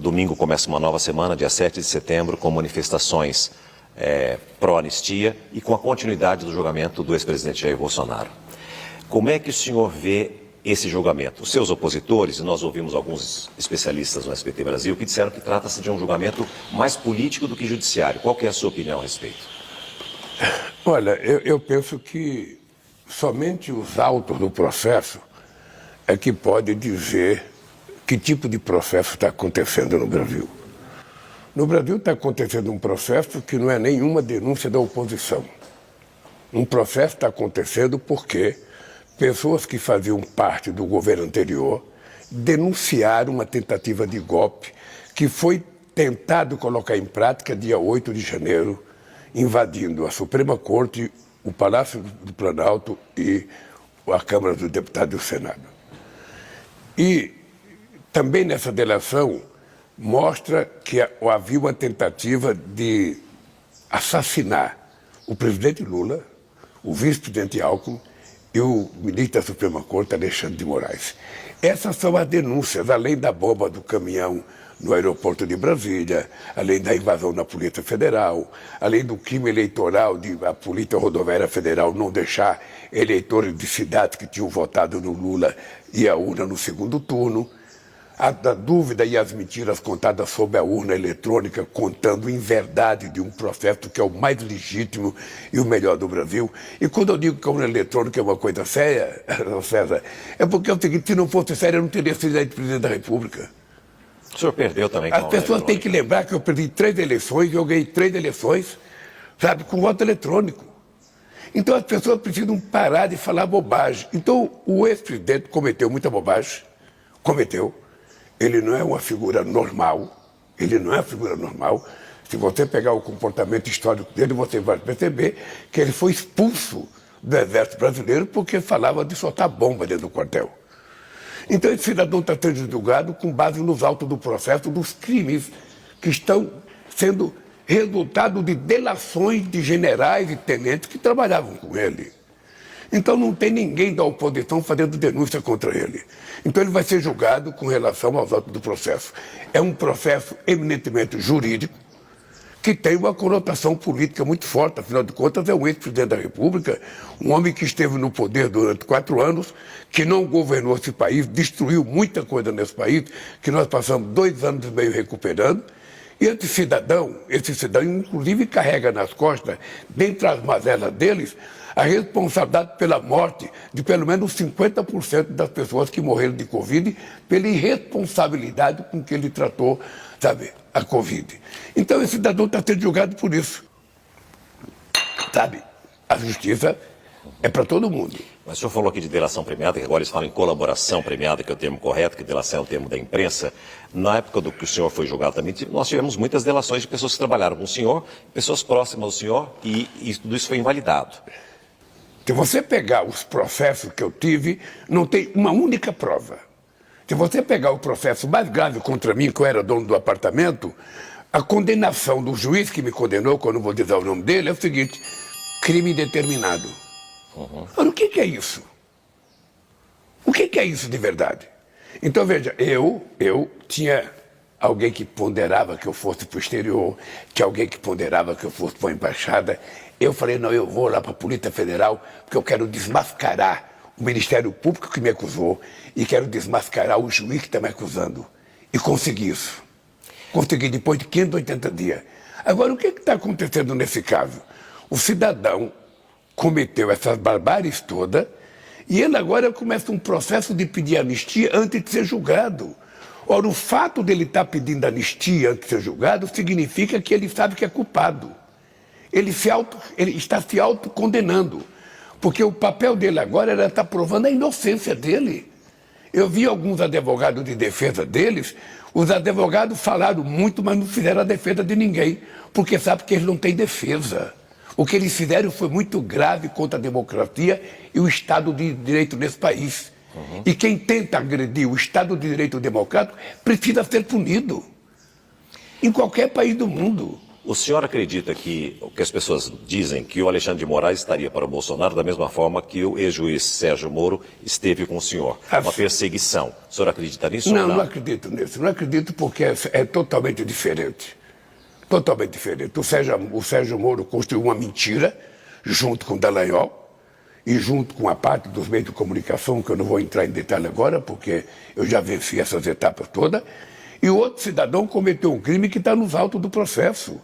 Domingo começa uma nova semana, dia 7 de setembro, com manifestações pró-anistia e com a continuidade do julgamento do ex-presidente Jair Bolsonaro. Como é que o senhor vê esse julgamento? Os seus opositores, e nós ouvimos alguns especialistas no SBT Brasil, que disseram que trata-se de um julgamento mais político do que judiciário. Qual que é a sua opinião a respeito? Olha, eu penso que somente os autos do processo é que podem dizer que tipo de processo está acontecendo no Brasil. No Brasil está acontecendo um processo que não é nenhuma denúncia da oposição. Um processo está acontecendo porque pessoas que faziam parte do governo anterior denunciaram uma tentativa de golpe que foi tentado colocar em prática dia 8 de janeiro, invadindo a Suprema Corte, o Palácio do Planalto e a Câmara dos Deputados e o Senado. E também nessa delação mostra que havia uma tentativa de assassinar o presidente Lula, o vice-presidente Alckmin e o ministro da Suprema Corte, Alexandre de Moraes. Essas são as denúncias, além da bomba do caminhão no aeroporto de Brasília, além da invasão da Polícia Federal, além do crime eleitoral de a Polícia Rodoviária Federal não deixar eleitores de cidades que tinham votado no Lula ir à urna no segundo turno, a dúvida e as mentiras contadas sobre a urna eletrônica, contando em verdade de um processo que é o mais legítimo e o melhor do Brasil. E quando eu digo que a urna eletrônica é uma coisa séria, César, é porque é o seguinte, se não fosse séria, eu não teria sido presidente da República. O senhor perdeu também com As pessoas têm que lembrar que eu perdi 3 eleições, eu ganhei 3 eleições, sabe, com voto eletrônico. Então as pessoas precisam parar de falar bobagem. Então o ex-presidente cometeu muita bobagem, cometeu. Ele não é uma figura normal, ele não é uma figura normal. Se você pegar o comportamento histórico dele, você vai perceber que ele foi expulso do Exército Brasileiro porque falava de soltar bomba dentro do quartel. Então esse cidadão está sendo julgado com base nos autos do processo dos crimes que estão sendo resultado de delações de generais e tenentes que trabalhavam com ele. Então não tem ninguém da oposição fazendo denúncia contra ele. Então ele vai ser julgado com relação aos autos do processo. É um processo eminentemente jurídico, que tem uma conotação política muito forte. Afinal de contas, é um ex-presidente da República, um homem que esteve no poder durante 4 anos, que não governou esse país, destruiu muita coisa nesse país, que nós passamos 2 anos e meio recuperando. E esse cidadão inclusive carrega nas costas, dentre as mazelas deles, a responsabilidade pela morte de pelo menos 50% das pessoas que morreram de Covid, pela irresponsabilidade com que ele tratou, sabe, a Covid. Então esse cidadão está sendo julgado por isso. Sabe, a justiça é para todo mundo. Mas o senhor falou aqui de delação premiada, que agora eles falam em colaboração premiada, que é o termo correto, que delação é o termo da imprensa. Na época do que o senhor foi julgado também, nós tivemos muitas delações de pessoas que trabalharam com o senhor, pessoas próximas ao senhor, e tudo isso foi invalidado. Se você pegar os processos que eu tive, não tem uma única prova. Se você pegar o processo mais grave contra mim, que eu era dono do apartamento, a condenação do juiz que me condenou, que eu não vou dizer o nome dele, é o seguinte: crime indeterminado. Ora, o que é isso? O que é isso de verdade? Então, veja, eu tinha alguém que ponderava que eu fosse para o exterior, tinha alguém que ponderava que eu fosse para a embaixada. Eu falei, não, eu vou lá para a Polícia Federal, porque eu quero desmascarar o Ministério Público que me acusou e quero desmascarar o juiz que está me acusando. E consegui isso. Consegui depois de 580 dias. Agora, o que está acontecendo nesse caso? O cidadão cometeu essas barbáries todas e ele agora começa um processo de pedir anistia antes de ser julgado. Ora, o fato dele estar pedindo anistia antes de ser julgado significa que ele sabe que é culpado. Ele está se autocondenando, porque o papel dele agora era estar provando a inocência dele. Eu vi alguns advogados de defesa deles, os advogados falaram muito, mas não fizeram a defesa de ninguém, porque sabem que eles não têm defesa. O que eles fizeram foi muito grave contra a democracia e o Estado de Direito nesse país. E quem tenta agredir o Estado de Direito democrático precisa ser punido. Em qualquer país do mundo. O senhor acredita que o que as pessoas dizem, que o Alexandre de Moraes estaria para o Bolsonaro da mesma forma que o ex-juiz Sérgio Moro esteve com o senhor? Uma perseguição. O senhor acredita nisso? Não, não acredito nisso. Não acredito porque é totalmente diferente. Totalmente diferente. O Sérgio Moro construiu uma mentira junto com o Dallagnol e junto com a parte dos meios de comunicação, que eu não vou entrar em detalhe agora, porque eu já venci essas etapas todas. E o outro cidadão cometeu um crime que está nos autos do processo.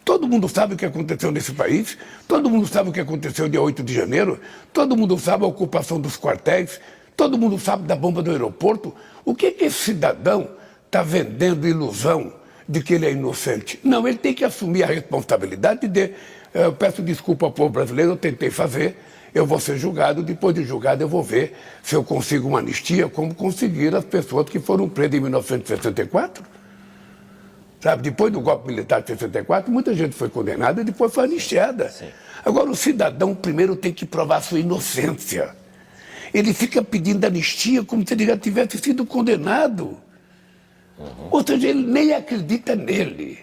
Todo mundo sabe o que aconteceu nesse país, todo mundo sabe o que aconteceu dia 8 de janeiro, todo mundo sabe a ocupação dos quartéis, todo mundo sabe da bomba do aeroporto. O que esse cidadão está vendendo ilusão de que ele é inocente? Não, ele tem que assumir a responsabilidade de... Eu peço desculpa ao povo brasileiro, eu tentei fazer, eu vou ser julgado, depois de julgado eu vou ver se eu consigo uma anistia, como conseguir as pessoas que foram presas em 1964. Sabe, depois do golpe militar de 64, muita gente foi condenada e depois foi anistiada. Sim. Agora, o cidadão primeiro tem que provar sua inocência. Ele fica pedindo anistia como se ele já tivesse sido condenado. Ou seja, ele nem acredita nele.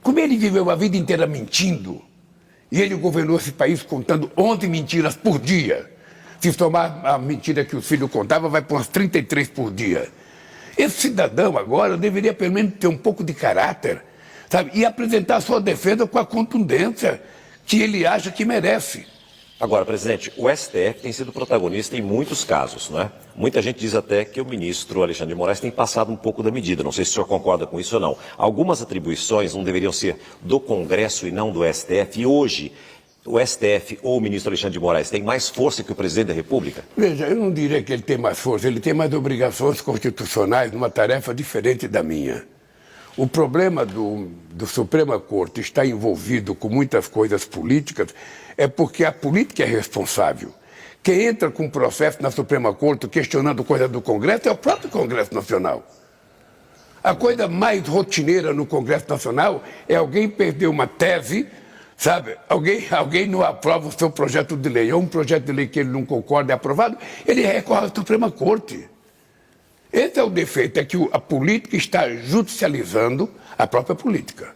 Como ele viveu a vida inteira mentindo, e ele governou esse país contando 11 mentiras por dia. Se tomar a mentira que o filho contava, vai para umas 33 por dia. Esse cidadão agora deveria pelo menos ter um pouco de caráter, sabe? E apresentar a sua defesa com a contundência que ele acha que merece. Agora, presidente, o STF tem sido protagonista em muitos casos, não é? Muita gente diz até que o ministro Alexandre de Moraes tem passado um pouco da medida. Não sei se o senhor concorda com isso ou não. Algumas atribuições não deveriam ser do Congresso e não do STF. E hoje, o STF ou o ministro Alexandre de Moraes tem mais força que o presidente da República? Veja, eu não diria que ele tem mais força. Ele tem mais obrigações constitucionais numa tarefa diferente da minha. O problema do Suprema Corte estar envolvido com muitas coisas políticas é porque a política é responsável. Quem entra com um processo na Suprema Corte questionando coisa do Congresso é o próprio Congresso Nacional. A coisa mais rotineira no Congresso Nacional é alguém perder uma tese, sabe? Alguém não aprova o seu projeto de lei, ou um projeto de lei que ele não concorda é aprovado, ele recorre à Suprema Corte. Esse é o defeito, é que a política está judicializando a própria política.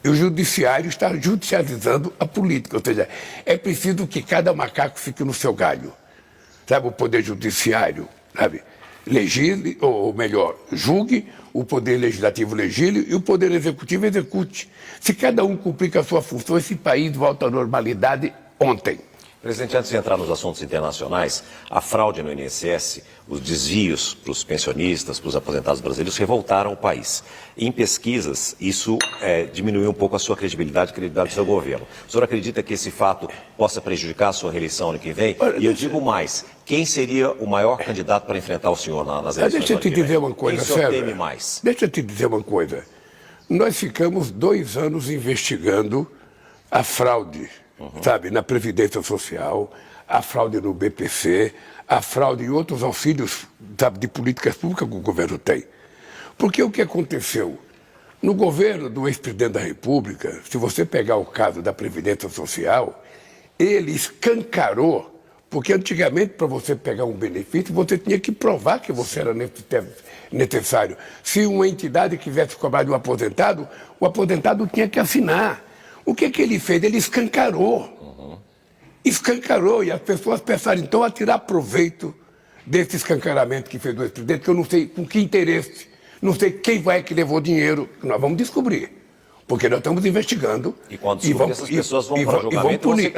E o judiciário está judicializando a política. Ou seja, é preciso que cada macaco fique no seu galho. Sabe, o poder judiciário, sabe, legisle, ou melhor, julgue, o poder legislativo legisle e o poder executivo execute. Se cada um cumprir com a sua função, esse país volta à normalidade ontem. Presidente, antes de entrar nos assuntos internacionais, a fraude no INSS, os desvios para os pensionistas, para os aposentados brasileiros, revoltaram o país. Em pesquisas, isso diminuiu um pouco a sua credibilidade e a credibilidade do seu governo. O senhor acredita que esse fato possa prejudicar a sua reeleição ano que vem? E eu digo mais, quem seria o maior candidato para enfrentar o senhor nas eleições? Deixa eu te dizer uma coisa, Quem o senhor teme mais? Deixa eu te dizer uma coisa. Nós ficamos 2 anos investigando a fraude. Sabe, na Previdência Social, a fraude no BPC, a fraude em outros auxílios, sabe, de políticas públicas que o governo tem. Porque o que aconteceu? No governo do ex-presidente da República, se você pegar o caso da Previdência Social, ele escancarou, porque antigamente para você pegar um benefício, você tinha que provar que você era necessário. Se uma entidade quisesse cobrar de um aposentado, o aposentado tinha que assinar. O que ele fez? Ele escancarou. Escancarou, e as pessoas pensaram então a tirar proveito desse escancaramento que fez o ex-presidente, que eu não sei com que interesse, não sei quem vai que levou dinheiro, nós vamos descobrir, porque nós estamos investigando. E quando descobrir, essas pessoas vão para o julgamento e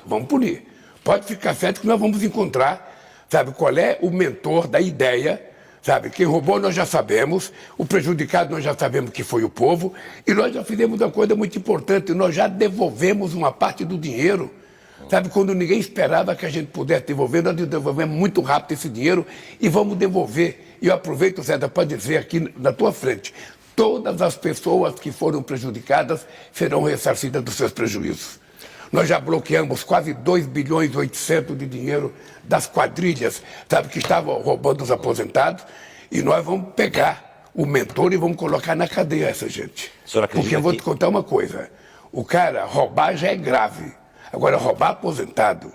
vamos punir. Pode ficar certo que nós vamos encontrar, sabe, qual é o mentor da ideia. Sabe, quem roubou nós já sabemos, o prejudicado nós já sabemos que foi o povo, e nós já fizemos uma coisa muito importante, nós já devolvemos uma parte do dinheiro. Sabe, quando ninguém esperava que a gente pudesse devolver, nós devolvemos muito rápido esse dinheiro e vamos devolver. E eu aproveito, César, para dizer aqui na tua frente, todas as pessoas que foram prejudicadas serão ressarcidas dos seus prejuízos. Nós já bloqueamos quase 2 bilhões e 800 de dinheiro das quadrilhas, sabe, que estavam roubando os aposentados, e nós vamos pegar o mentor e vamos colocar na cadeia essa gente. Porque eu vou te contar uma coisa, o cara roubar já é grave, Agora, roubar aposentado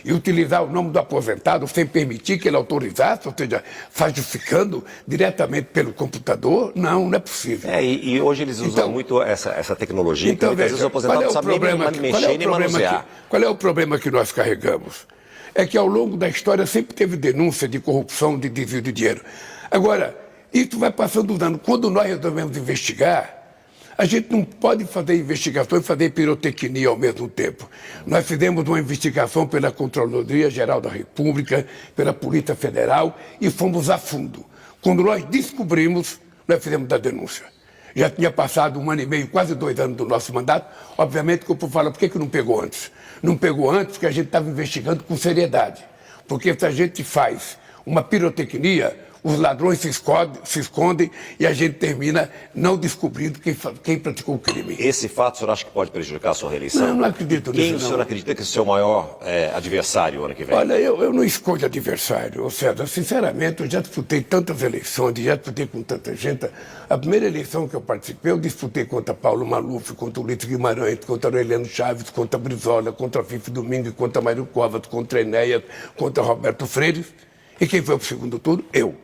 e utilizar o nome do aposentado sem permitir que ele autorizasse, ou seja, falsificando diretamente pelo computador, não é possível. E hoje eles usam muito essa tecnologia, que muitas vezes o aposentado não sabe nem mexer nem manusear. Qual é o problema que nós carregamos? É que ao longo da história sempre teve denúncia de corrupção, de desvio de dinheiro. Agora, isso vai passando os anos. Quando nós resolvemos investigar, a gente não pode fazer investigação e fazer pirotecnia ao mesmo tempo. Nós fizemos uma investigação pela Controladoria Geral da República, pela Polícia Federal e fomos a fundo. Quando nós descobrimos, nós fizemos a denúncia. Já tinha passado 1 ano e meio, quase 2 anos do nosso mandato. Obviamente que o povo fala, por que não pegou antes? Não pegou antes porque a gente estava investigando com seriedade. Porque se a gente faz uma pirotecnia, os ladrões se escondem e a gente termina não descobrindo quem praticou o crime. Esse fato, o senhor acha que pode prejudicar a sua reeleição? Não acredito nisso. Quem o senhor acredita que é o seu maior adversário ano que vem? Olha, eu não escolho adversário. Ou seja, sinceramente, eu já disputei tantas eleições, já disputei com tanta gente. A primeira eleição que eu participei, eu disputei contra Paulo Maluf, contra o Ulisses Guimarães, contra o Aureliano Chaves, contra a Brizola, contra a Fife Domingues, contra Mário Covas, contra Enéas, contra Roberto Freire. E quem foi para o segundo turno? Eu.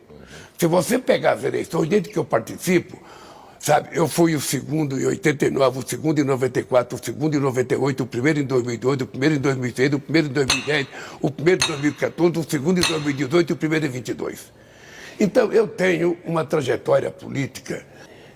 Se você pegar as eleições, desde que eu participo, sabe, eu fui o segundo em 89, o segundo em 94, o segundo em 98, o primeiro em 2002, o primeiro em 2006, o primeiro em 2010, o primeiro em 2014, o segundo em 2018 e o primeiro em 22. Então, eu tenho uma trajetória política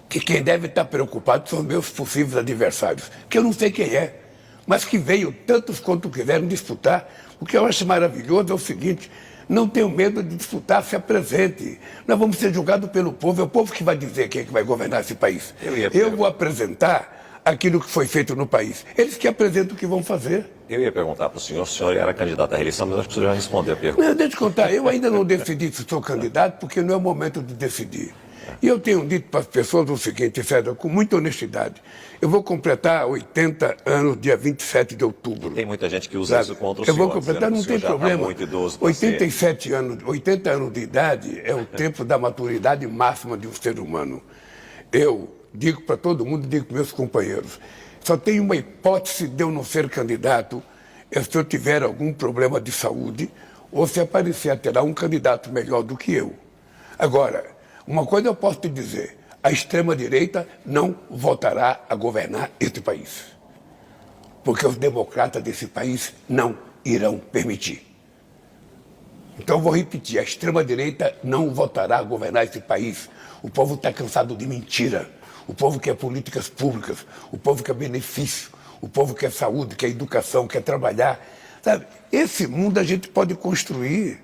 que quem deve estar preocupado são meus possíveis adversários, que eu não sei quem é, mas que veio tantos quanto quiseram disputar. O que eu acho maravilhoso é o seguinte: não tenho medo de disputar, se apresente. Nós vamos ser julgados pelo povo, é o povo que vai dizer quem é que vai governar esse país. Eu vou apresentar aquilo que foi feito no país. Eles que apresentam o que vão fazer. Eu ia perguntar para o senhor se o senhor era candidato à reeleição, mas acho que o senhor já respondeu a pergunta. Não, deixa eu contar, eu ainda não decidi se sou candidato, porque não é o momento de decidir. E eu tenho dito para as pessoas o seguinte, César, com muita honestidade: eu vou completar 80 anos dia 27 de outubro. Tem muita gente que usa isso contra o senhor. Eu vou completar, não tem problema. Muito idoso 87 anos, 80 anos de idade é o tempo da maturidade máxima de um ser humano. Eu digo para todo mundo, digo para meus companheiros, só tem uma hipótese de eu não ser candidato, é se eu tiver algum problema de saúde ou se aparecer até lá um candidato melhor do que eu. Agora, uma coisa eu posso te dizer: a extrema-direita não voltará a governar este país. Porque os democratas desse país não irão permitir. Então eu vou repetir: a extrema-direita não voltará a governar esse país. O povo está cansado de mentira. O povo quer políticas públicas. O povo quer benefício. O povo quer saúde, quer educação, quer trabalhar. Sabe? Esse mundo a gente pode construir.